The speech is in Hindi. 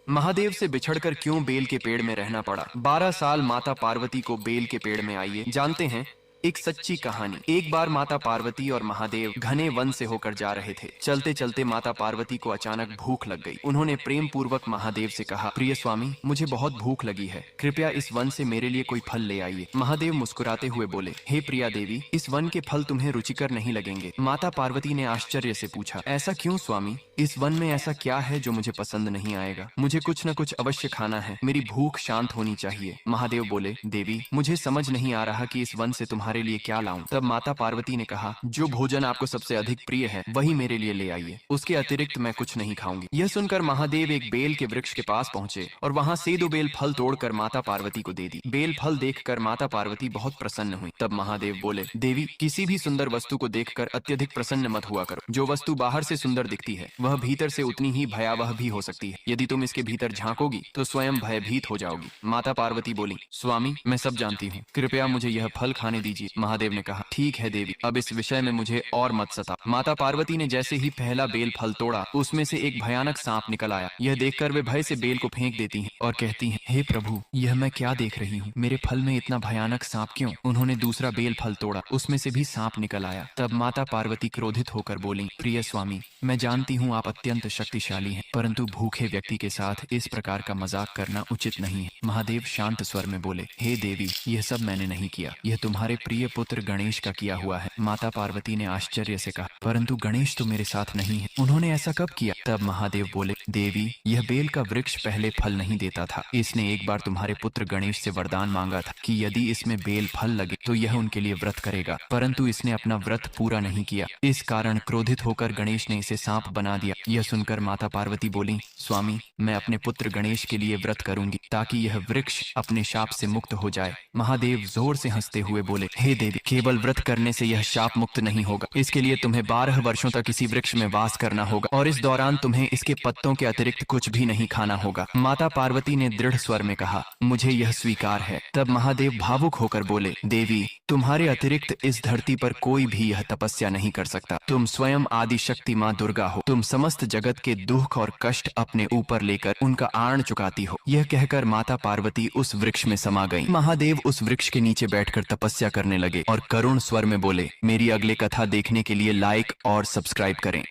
महादेव से बिछड़कर क्यों बेल के पेड़ में रहना पड़ा। 12 साल माता पार्वती को बेल के पेड़ में आइए जानते हैं एक सच्ची कहानी। एक बार माता पार्वती और महादेव घने वन से होकर जा रहे थे। चलते चलते माता पार्वती को अचानक भूख लग गई। उन्होंने प्रेम पूर्वक महादेव से कहा, प्रिय स्वामी, मुझे बहुत भूख लगी है, कृपया इस वन से मेरे लिए कोई फल ले आइए। महादेव मुस्कुराते हुए बोले, हे प्रिया देवी, इस वन के फल तुम्हें रुचिकर नहीं लगेंगे। माता पार्वती ने आश्चर्य से पूछा, ऐसा क्यों स्वामी? इस वन में ऐसा क्या है जो मुझे पसंद नहीं आएगा? मुझे कुछ न कुछ अवश्य खाना है, मेरी भूख शांत होनी चाहिए। महादेव बोले, देवी, मुझे समझ नहीं आ रहा कि इस वन से तुम्हारे लिए क्या लाऊं। तब माता पार्वती ने कहा, जो भोजन आपको सबसे अधिक प्रिय है वही मेरे लिए ले आइए, उसके अतिरिक्त मैं कुछ नहीं खाऊंगी। यह सुनकर महादेव एक बेल के वृक्ष के पास पहुंचे और वहां से 2 बेल फल तोड़कर माता पार्वती को दे दी। बेल फल देखकर माता पार्वती बहुत प्रसन्न हुई। तब महादेव बोले, देवी, किसी भी सुंदर वस्तु को देखकर अत्यधिक प्रसन्न मत हुआ करो। जो वस्तु बाहर से सुंदर दिखती है वह भीतर से उतनी ही भयावह भी हो सकती है। यदि तुम इसके भीतर झांकोगी तो स्वयं भयभीत हो जाओगी। माता पार्वती बोली, स्वामी, मैं सब जानती हूँ, कृपया मुझे यह फल खाने दीजिए। महादेव ने कहा, ठीक है देवी, अब इस विषय में मुझे और मत सता। माता पार्वती ने जैसे ही पहला बेल फल तोड़ा, उसमें से एक भयानक सांप निकल आया। यह देखकर वे भय से बेल को फेंक देती हैं और कहती हैं, हे प्रभु, यह मैं क्या देख रही हूँ? मेरे फल में इतना भयानक सांप क्यों? उन्होंने दूसरा बेल फल तोड़ा, उसमें से भी सांप निकल आया। तब माता पार्वती क्रोधित होकर बोली, प्रिय स्वामी, मैं जानती हूँ आप अत्यंत शक्तिशाली हैं, परंतु भूखे व्यक्ति के साथ इस प्रकार का मजाक करना उचित नहीं है। महादेव शांत स्वर में बोले, हे देवी, यह सब मैंने नहीं किया, यह तुम्हारे प्रिय पुत्र गणेश का किया हुआ है। माता पार्वती ने आश्चर्य से कहा, परंतु गणेश तो मेरे साथ नहीं है, उन्होंने ऐसा कब किया? तब महादेव बोले, देवी, यह बेल का वृक्ष पहले फल नहीं देता था। इसने एक बार तुम्हारे पुत्र गणेश से वरदान मांगा था कि यदि इसमें बेल फल लगे तो यह उनके लिए व्रत करेगा, परंतु इसने अपना व्रत पूरा नहीं किया। इस कारण क्रोधित होकर गणेश ने इसे सांप बना दिया। यह सुनकर माता पार्वती बोली, स्वामी, मैं अपने पुत्र गणेश के लिए व्रत करूंगी ताकि यह वृक्ष अपने शाप से मुक्त हो जाए। महादेव जोर से हंसते हुए बोले, हे देवी, केवल व्रत करने से यह शाप मुक्त नहीं होगा। इसके लिए तुम्हें 12 वर्षों तक इसी वृक्ष में वास करना होगा और इस दौरान तुम्हें इसके पत्तों के अतिरिक्त कुछ भी नहीं खाना होगा। माता पार्वती ने दृढ़ स्वर में कहा, मुझे यह स्वीकार है। तब महादेव भावुक होकर बोले, देवी, तुम्हारे अतिरिक्त इस धरती पर कोई भी यह तपस्या नहीं कर सकता। तुम स्वयं आदि शक्ति माँ दुर्गा हो। तुम समस्त जगत के दुख और कष्ट अपने ऊपर लेकर उनका आण चुकाती हो। यह कहकर माता पार्वती उस वृक्ष में समा गई। महादेव उस वृक्ष के नीचे बैठकर तपस्या करने लगे और करुण स्वर में बोले, मेरी अगली कथा देखने के लिए लाइक और सब्सक्राइब करें।